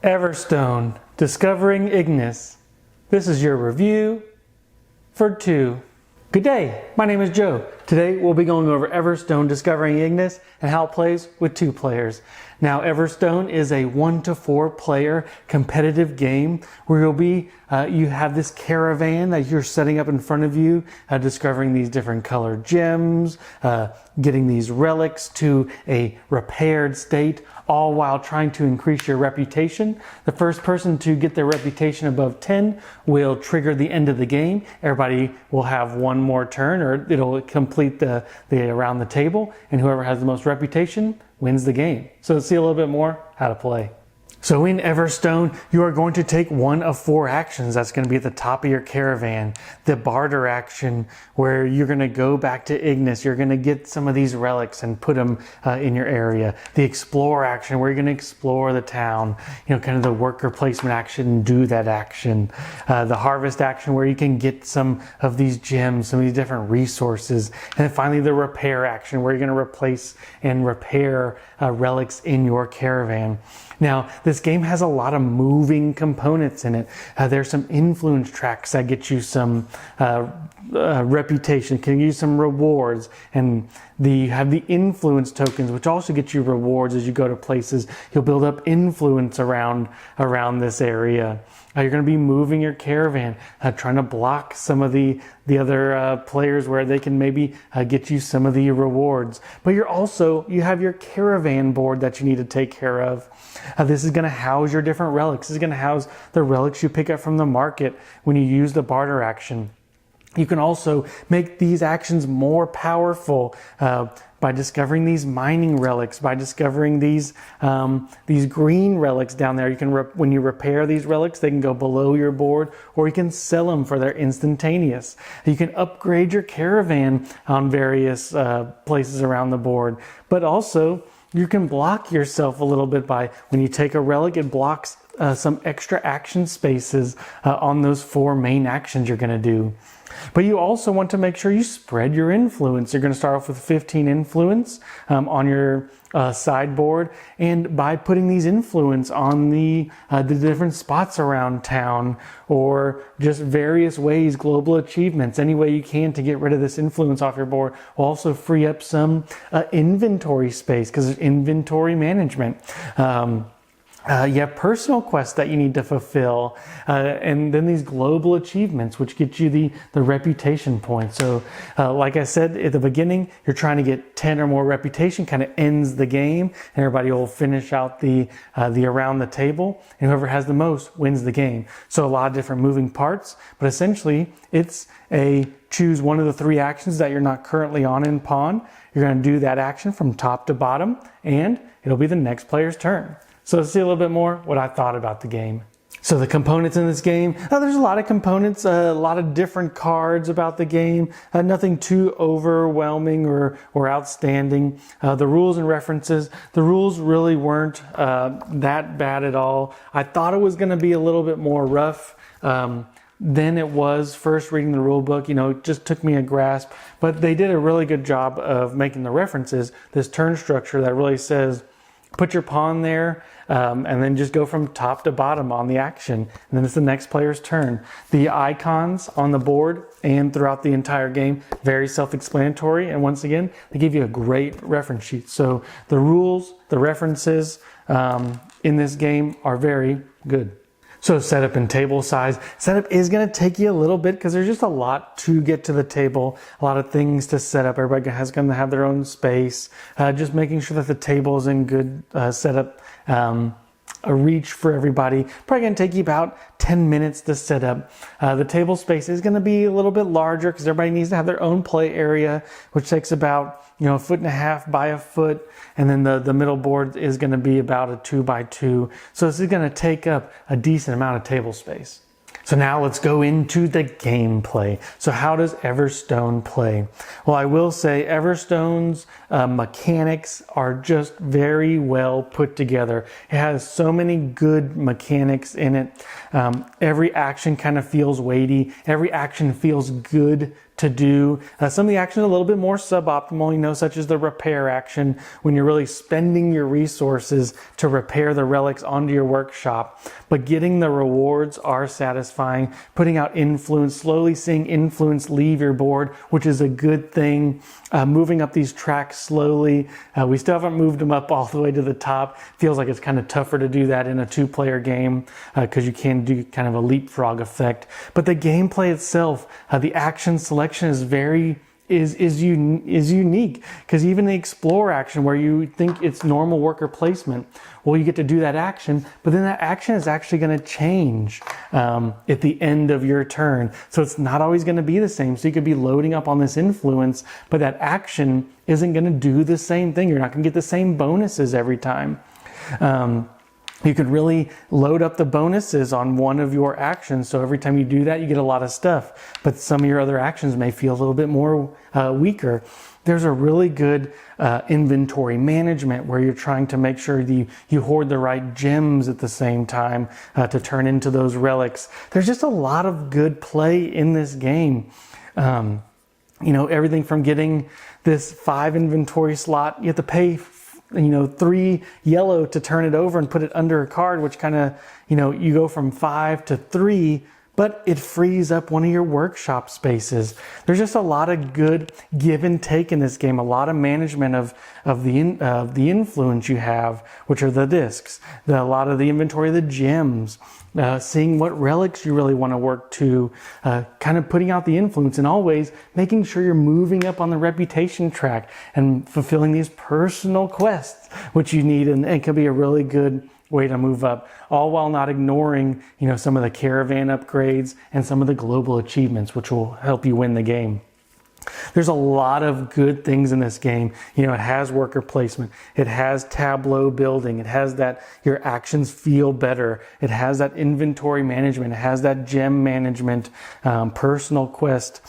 Everstone Discovering Ignis. This is your review for 2. Good day, my name is Joe. Today we'll be going over Everstone Discovering Ignis and how it plays with 2 players. Now Everstone is a 1 to 4 player competitive game where you have this caravan that you're setting up in front of you, discovering these different colored gems, getting these relics to a repaired state, all while trying to increase your reputation. The first person to get their reputation above 10 will trigger the end of the game. Everybody will have one more turn, or it'll complete the around the table, and whoever has the most reputation wins the game. So let's see a little bit more how to play. So in Everstone, you are going to take one of 4 actions that's going to be at the top of your caravan. The barter action, where you're going to go back to Ignis. You're going to get some of these relics and put them in your area. The explore action, where you're going to explore the town. Kind of the worker placement action, do that action. The harvest action, where you can get some of these gems, some of these different resources. And then finally the repair action, where you're going to replace and repair relics in your caravan. Now, this game has a lot of moving components in it. There's some influence tracks that get you some reputation, can use some rewards, and you have the influence tokens, which also get you rewards as you go to places. You'll build up influence around this area. You're going to be moving your caravan, trying to block some of the other players where they can maybe get you some of the rewards. But you have your caravan board that you need to take care of. This is going to house your different relics. This is going to house the relics you pick up from the market when you use the barter action. You can also make these actions more powerful by discovering these mining relics, by discovering these green relics down there. You can when you repair these relics, they can go below your board, or you can sell them for their instantaneous. You can upgrade your caravan on various places around the board, but also you can block yourself a little bit by when you take a relic, it blocks some extra action spaces on those 4 main actions you're going to do. But you also want to make sure you spread your influence. You're going to start off with 15 influence on your sideboard, and by putting these influence on the different spots around town, or just various ways, global achievements, any way you can to get rid of this influence off your board, will also free up some inventory space, because there's inventory management. You have personal quests that you need to fulfill, and then these global achievements, which get you the reputation points. So like I said at the beginning, you're trying to get 10 or more reputation, kind of ends the game, and everybody will finish out the around the table, and whoever has the most wins the game. So a lot of different moving parts, but essentially it's choose one of the 3 actions that you're not currently on in Pawn. You're going to do that action from top to bottom, and it'll be the next player's turn. So let's see a little bit more what I thought about the game. So the components in this game, there's a lot of components, a lot of different cards about the game, nothing too overwhelming or outstanding. The rules and references, the rules really weren't that bad at all. I thought it was going to be a little bit more rough than it was first reading the rule book. It just took me a grasp, but they did a really good job of making the references, this turn structure that really says, put your pawn there, and then just go from top to bottom on the action. And then it's the next player's turn. The icons on the board and throughout the entire game, very self-explanatory. And once again, they give you a great reference sheet. So the rules, the references in this game are very good. So setup and table size. Setup is going to take you a little bit because there's just a lot to get to the table, a lot of things to set up. Everybody is going to have their own space. Just making sure that the table is in good setup, a reach for everybody. Probably going to take you about 10 minutes to set up. The table space is going to be a little bit larger because everybody needs to have their own play area, which takes about 1.5 feet by 1 foot. And then the middle board is going to be about a 2 by 2. So this is going to take up a decent amount of table space. So now let's go into the gameplay. So how does Everstone play? Well, I will say Everstone's mechanics are just very well put together. It has so many good mechanics in it. Every action kind of feels weighty. Every action feels good to do. Some of the action is a little bit more suboptimal, such as the repair action, when you're really spending your resources to repair the relics onto your workshop. But getting the rewards are satisfying. Putting out influence, slowly seeing influence leave your board, which is a good thing. Moving up these tracks slowly. We still haven't moved them up all the way to the top. Feels like it's kind of tougher to do that in a 2-player game because you can do kind of a leapfrog effect. But the gameplay itself, the action selection is unique, because even the explore action, where you think it's normal worker placement, well, you get to do that action, but then that action is actually going to change at the end of your turn. So it's not always going to be the same. So you could be loading up on this influence, but that action isn't going to do the same thing. You're not going to get the same bonuses every time. You could really load up the bonuses on one of your actions. So every time you do that, you get a lot of stuff. But some of your other actions may feel a little bit more weaker. There's a really good inventory management, where you're trying to make sure you hoard the right gems at the same time to turn into those relics. There's just a lot of good play in this game. Everything from getting this 5 inventory slot, you have to pay 3 yellow to turn it over and put it under a card, which kind of, you go from 5 to 3, but it frees up one of your workshop spaces. There's just a lot of good give and take in this game, a lot of management of the influence you have, which are the discs, a lot of the inventory of the gems, seeing what relics you really want to work to, kind of putting out the influence, and always making sure you're moving up on the reputation track and fulfilling these personal quests, which you need, and it can be a really good way to move up, all while not ignoring, some of the caravan upgrades and some of the global achievements, which will help you win the game. There's a lot of good things in this game. It has worker placement. It has tableau building. It has that your actions feel better. It has that inventory management. It has that gem management, personal quest.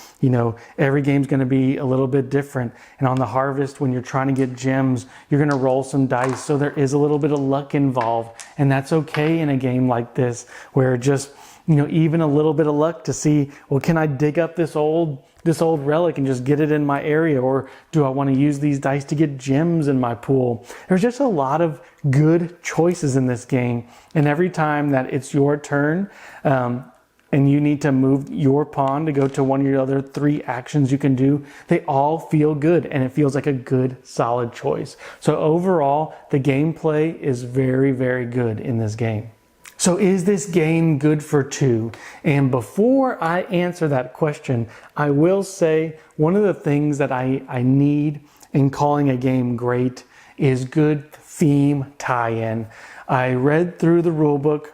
Every game's going to be a little bit different. And on the harvest, when you're trying to get gems, you're going to roll some dice. So there is a little bit of luck involved. And that's okay in a game like this, where just, even a little bit of luck to see, well, can I dig up this old relic and just get it in my area? Or do I want to use these dice to get gems in my pool? There's just a lot of good choices in this game. And every time that it's your turn, and you need to move your pawn to go to one of your other 3 actions you can do, they all feel good, and it feels like a good, solid choice. So overall, the gameplay is very, very good in this game. So is this game good for 2? And before I answer that question, I will say one of the things that I need in calling a game great is good theme tie-in. I read through the rulebook,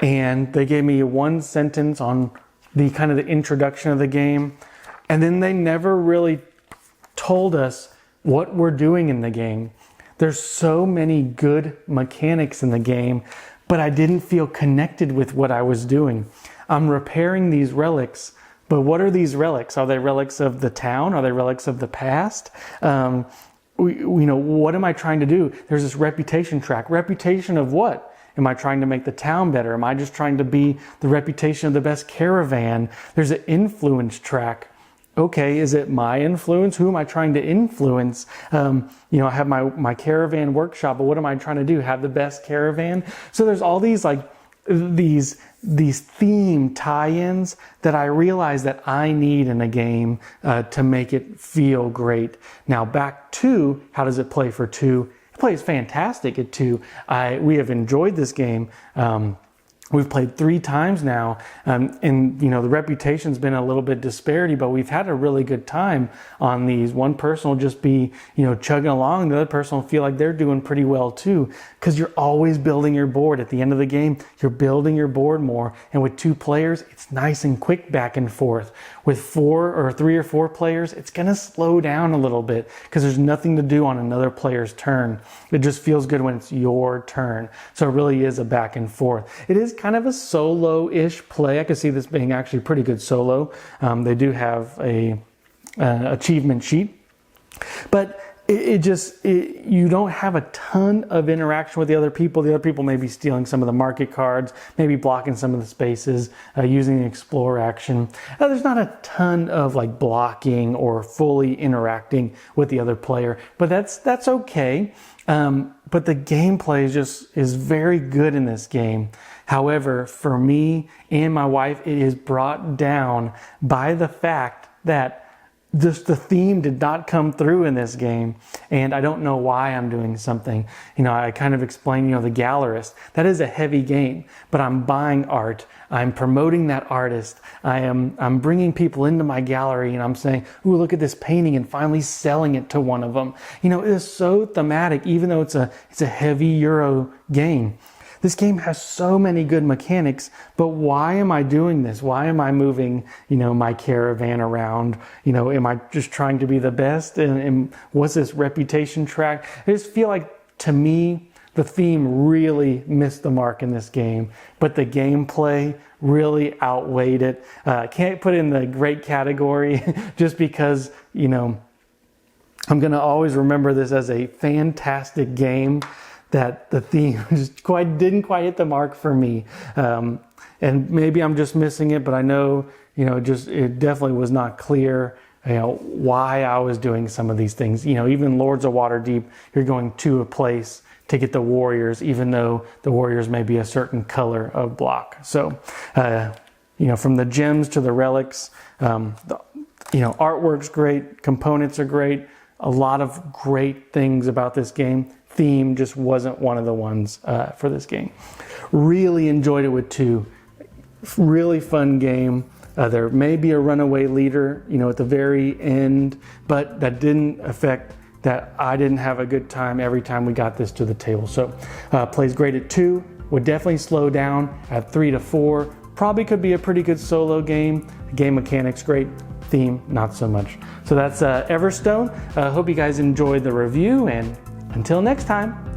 and they gave me 1 sentence on the kind of the introduction of the game, and then they never really told us what we're doing in the game. There's so many good mechanics in the game, but I didn't feel connected with what I was doing. I'm repairing these relics, but what are these relics? Are they relics of the town? Are they relics of the past? What am I trying to do? There's this reputation track. Reputation of what? Am I trying to make the town better? Am I just trying to be the reputation of the best caravan? There's an influence track. Okay, is it my influence? Who am I trying to influence? I have my caravan workshop, but what am I trying to do? Have the best caravan? So there's all these these theme tie-ins that I realize that I need in a game to make it feel great. Now back to how does it play for 2? It plays fantastic at 2. We have enjoyed this game. We've played 3 times now, and the reputation's been a little bit disparity, but we've had a really good time on these. One person will just be, chugging along. The other person will feel like they're doing pretty well too, because you're always building your board. At the end of the game, you're building your board more, and with 2 players, it's nice and quick back and forth. With 3 or 4 players, it's going to slow down a little bit because there's nothing to do on another player's turn. It just feels good when it's your turn. So it really is a back and forth. It is kind of a solo-ish play. I could see this being actually pretty good solo. They do have a achievement sheet. But you don't have a ton of interaction with the other people. The other people may be stealing some of the market cards, maybe blocking some of the spaces, using the explore action. There's not a ton of like blocking or fully interacting with the other player, but that's okay. But the gameplay is very good in this game. However, for me and my wife, it is brought down by the fact that just the theme did not come through in this game, and I don't know why I'm doing something. I kind of explained, the gallerist. That is a heavy game, but I'm buying art. I'm promoting that artist. I'm bringing people into my gallery, and I'm saying, "Ooh, look at this painting," and finally selling it to one of them. It is so thematic, even though it's a heavy Euro game. This game has so many good mechanics, but why am I doing this? Why am I moving, my caravan around? Am I just trying to be the best? And what's this reputation track? I just feel like, to me, the theme really missed the mark in this game, but the gameplay really outweighed it. Can't put it in the great category just because, I'm going to always remember this as a fantastic game, that the theme just didn't quite hit the mark for me. And maybe I'm just missing it, but I know, it definitely was not clear, why I was doing some of these things. Even Lords of Waterdeep, you're going to a place to get the warriors, even though the warriors may be a certain color of block. So, from the gems to the relics, artwork's great, components are great, a lot of great things about this game. Theme just wasn't one of the ones for this game. Really enjoyed it with 2. Really fun game. There may be a runaway leader, at the very end, but that didn't affect that I didn't have a good time every time we got this to the table. So plays great at 2. Would definitely slow down at 3 to 4. Probably could be a pretty good solo game. Game mechanics great. Theme not so much. So that's Everstone. Hope you guys enjoyed the review, and until next time.